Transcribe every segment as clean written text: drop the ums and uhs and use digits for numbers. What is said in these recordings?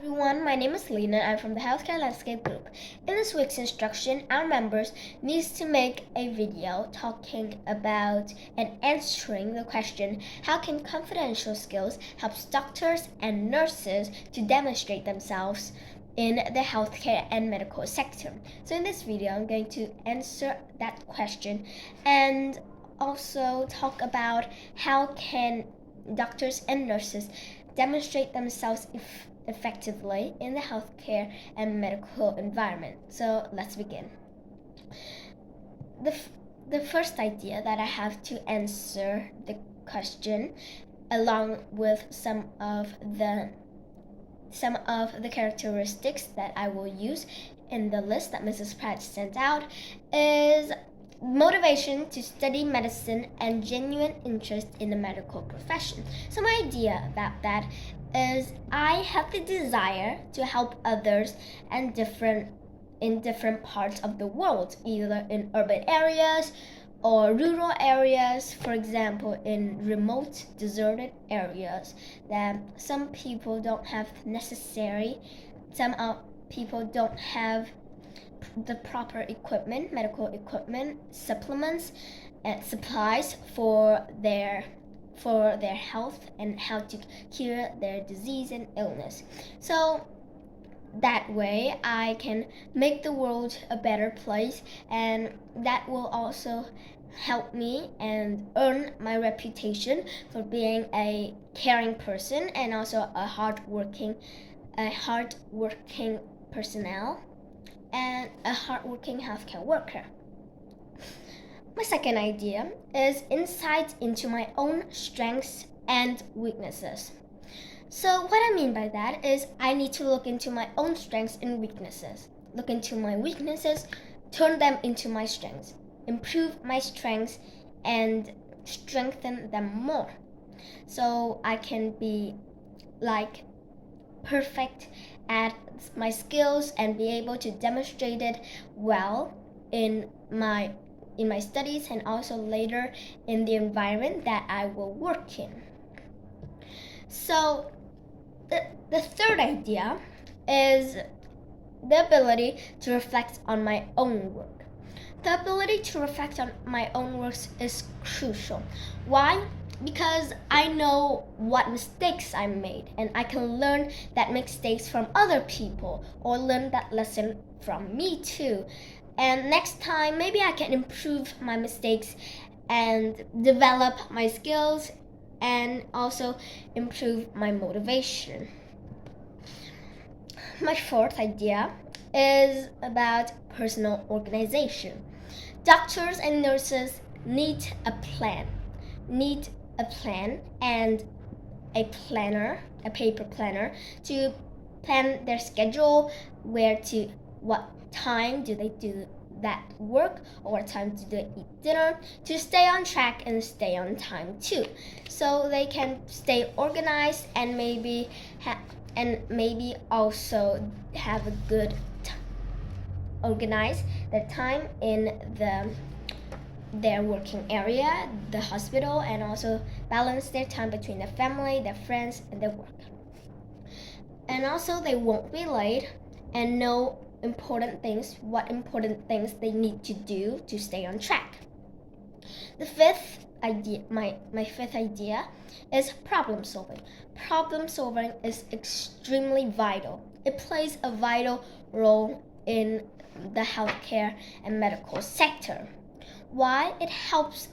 Everyone, my name is Lena. I'm from the Healthcare Landscape Group. In this week's instruction, our members need to make a video talking about and answering the question, how can confidential skills help doctors and nurses to demonstrate themselves in the healthcare and medical sector? So in this video, I'm going to answer that question and also talk about how can doctors and nurses demonstrate themselves effectively in the healthcare and medical environment. So let's begin. The first idea that I have to answer the question, along with some of the characteristics that I will use in the list that Mrs. Pratt sent out, is motivation to study medicine and genuine interest in the medical profession. So my idea about that is I have the desire to help others and in different parts of the world, either in urban areas or rural areas. For example, in remote, deserted areas that some people don't have people don't have the proper equipment, medical equipment, supplements, and supplies for their health and how to cure their disease and illness. So that way I can make the world a better place, and that will also help me and earn my reputation for being a caring person and also a hardworking personnel and a hardworking healthcare worker. My second idea is insight into my own strengths and weaknesses. So what I mean by that is I need to look into my own strengths and weaknesses. Look into my weaknesses, turn them into my strengths, improve my strengths, and strengthen them more. So I can be perfect at my skills and be able to demonstrate it well in my studies and also later in the environment that I will work in. So the third idea is the ability to reflect on my own work. The ability to reflect on my own works is crucial. Why? Because I know what mistakes I made, and I can learn that mistakes from other people or learn that lesson from me too. And next time, maybe I can improve my mistakes and develop my skills and also improve my motivation. My fourth idea is about personal organization. Doctors and nurses need a plan and a paper planner to plan their schedule, what time do they do that work, or what time do they eat dinner, to stay on track and stay on time too, so they can stay organized and maybe also have a good organize their time in their working area, the hospital, and also balance their time between their family, their friends, and their work. And also they won't be late and know what important things they need to do to stay on track. The fifth idea, my fifth idea, is problem solving. Problem solving is extremely vital. It plays a vital role in the healthcare and medical sector. Why? It helps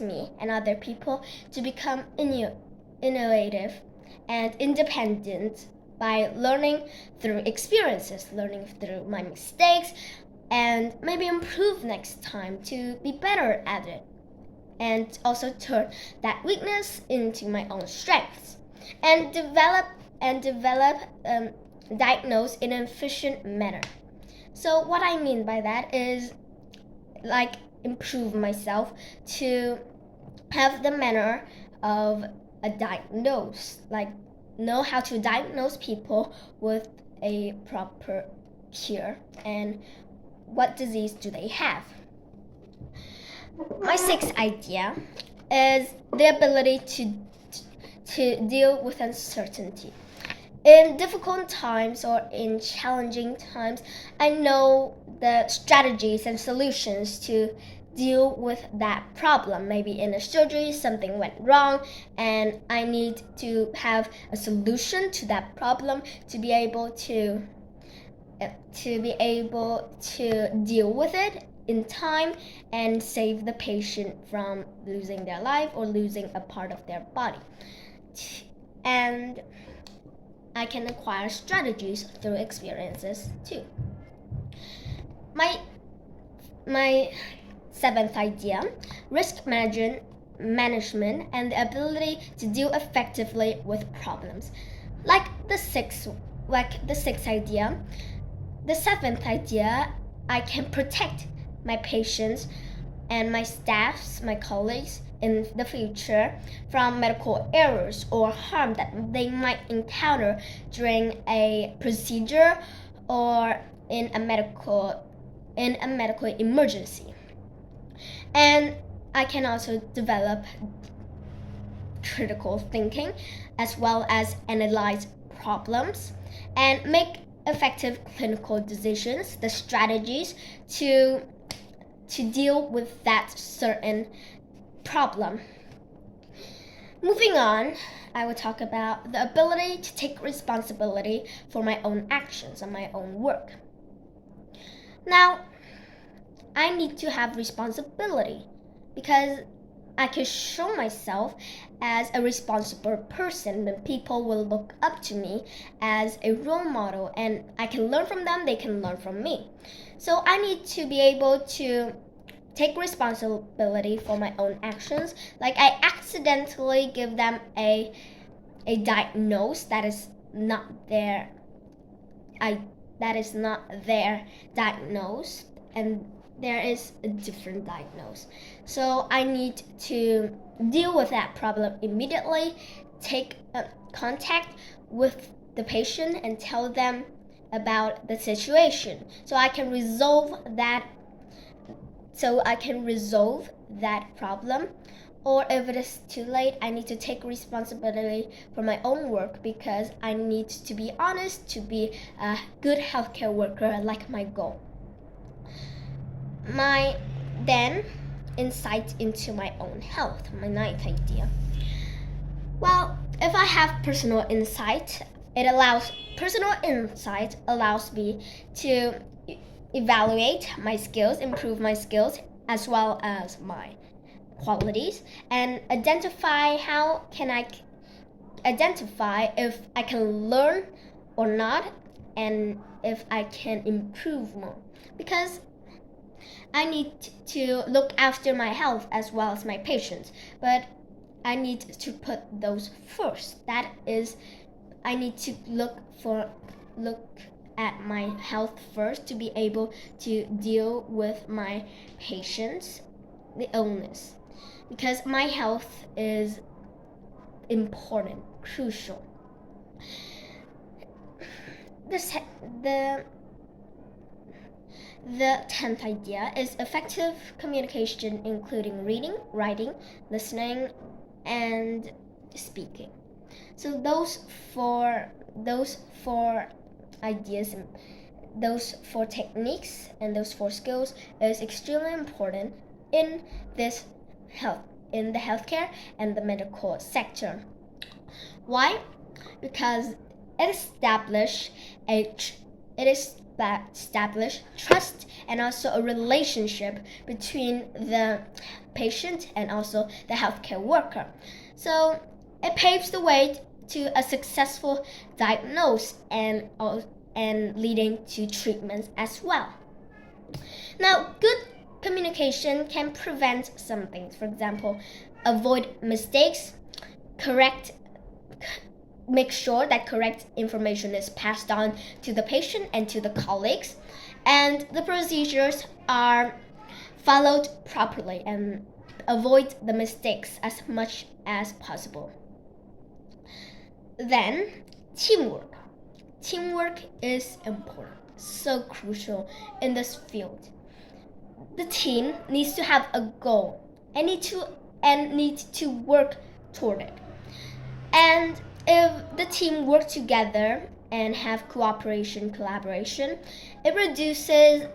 me and other people to become innovative and independent by learning through experiences, learning through my mistakes, and maybe improve next time to be better at it, and also turn that weakness into my own strengths, and diagnose in an efficient manner. So what I mean by that is improve myself to have the manner of a diagnose, know how to diagnose people with a proper cure and what disease do they have. My sixth idea is the ability to deal with uncertainty. in difficult times or in challenging times, I know the strategies and solutions to deal with that problem. Maybe in a surgery something went wrong and I need to have a solution to that problem to be able to deal with it in time and save the patient from losing their life or losing a part of their body. And I can acquire strategies through experiences too. My seventh idea, risk management and the ability to deal effectively with problems. Like the sixth idea, the seventh idea, I can protect my patients and my staffs, my colleagues in the future from medical errors or harm that they might encounter during a procedure or in a medical emergency. And I can also develop critical thinking as well as analyze problems and make effective clinical decisions, the strategies to deal with that certain problem. Moving on, I will talk about the ability to take responsibility for my own actions and my own work. Now, I need to have responsibility because I can show myself as a responsible person, then people will look up to me as a role model and I can learn from them, they can learn from me. So I need to be able to take responsibility for my own actions. Like I accidentally give them a diagnosis that is not their diagnosis, and there is a different diagnosis. So I need to deal with that problem immediately, take contact with the patient and tell them about the situation so I can resolve that problem. Or if it is too late, I need to take responsibility for my own work because I need to be honest to be a good healthcare worker, like my goal. My then insight into my own health, my ninth idea. Well, if I have personal insight allows me to evaluate my skills, improve my skills as well as my qualities, and identify if I can learn or not and if I can improve more, because I need to look after my health as well as my patients, but I need to put those first. That is, I need to look at my health first to be able to deal with my patients, the illness, because my health is important, crucial. The 10th idea is effective communication, including reading, writing, listening, and speaking. So those four ideas, those four techniques, and those four skills is extremely important in the healthcare and the medical sector. Why? Because it establishes trust and also a relationship between the patient and also the healthcare worker. So it paves the way to a successful diagnosis and leading to treatments as well. Now, good communication can prevent some things. For example, avoid mistakes, make sure that correct information is passed on to the patient and to the colleagues, and the procedures are followed properly, and avoid the mistakes as much as possible. Then, teamwork. Teamwork is important, so crucial in this field. The team needs to have a goal and need to work toward it. And If the team work together and have collaboration, it reduces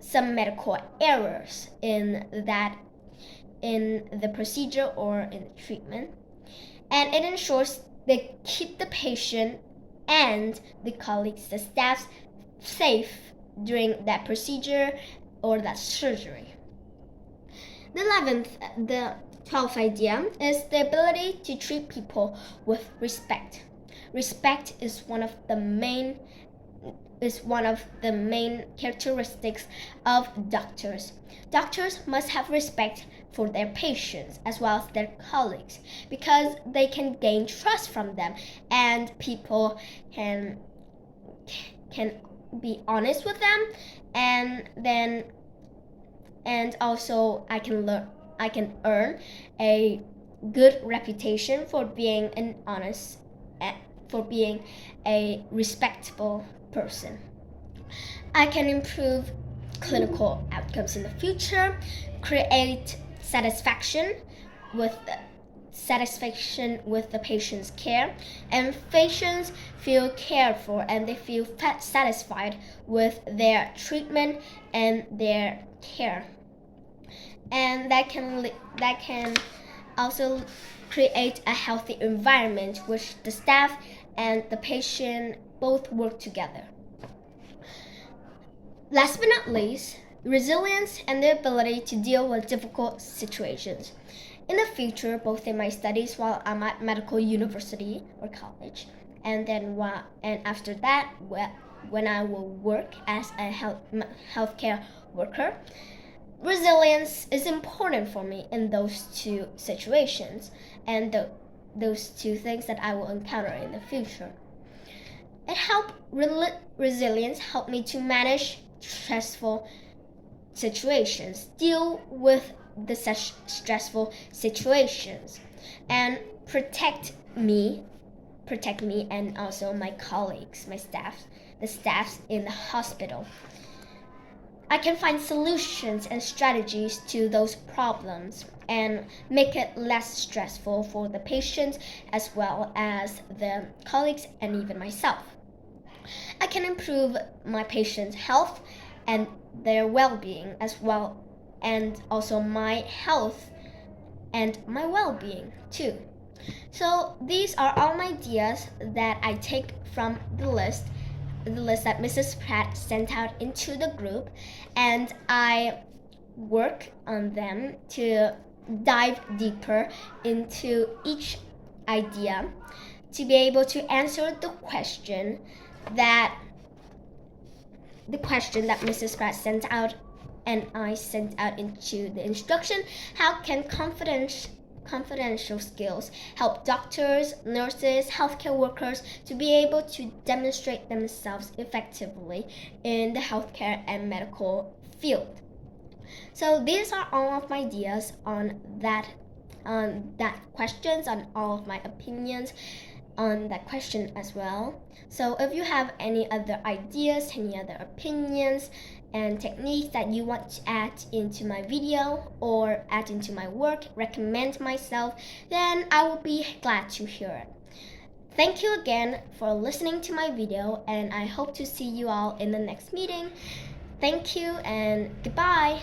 some medical errors in the procedure or in the treatment, and it ensures they keep the patient and the colleagues, the staff, safe during that procedure or that surgery. The 12th idea is the ability to treat people with respect. Respect is one of the main characteristics of doctors. Doctors must have respect for their patients as well as their colleagues, because they can gain trust from them, and people can be honest with them, and also I can earn a good reputation for being an honest, for being a respectable person. I can improve clinical outcomes in the future, create satisfaction with the patient's care, and patients feel cared for and they feel satisfied with their treatment and their care. And that can also create a healthy environment which the staff and the patient both work together. Last but not least, resilience and the ability to deal with difficult situations. In the future, both in my studies while I'm at medical university or college, and after that, when I will work as a healthcare worker, resilience is important for me in those two situations and those two things that I will encounter in the future. Resilience helped me to manage stressful situations, deal with the such stressful situations, and protect me and also my colleagues, the staffs in the hospital. I can find solutions and strategies to those problems and make it less stressful for the patients as well as the colleagues and even myself. I can improve my patients' health and their well-being as well, and also my health and my well-being too. So these are all my ideas that I take from the list that Mrs. Pratt sent out into the group, and I work on them to dive deeper into each idea to be able to answer the question that Mrs. Pratt sent out and I sent out into the instruction. How can confidential skills help doctors, nurses, healthcare workers to be able to demonstrate themselves effectively in the healthcare and medical field? So these are all of my ideas on that questions, on all of my opinions on that question as well. So if you have any other ideas, any other opinions and techniques that you want to add into my video or add into my work, recommend myself, then I will be glad to hear it. Thank you again for listening to my video, and I hope to see you all in the next meeting. Thank you and goodbye.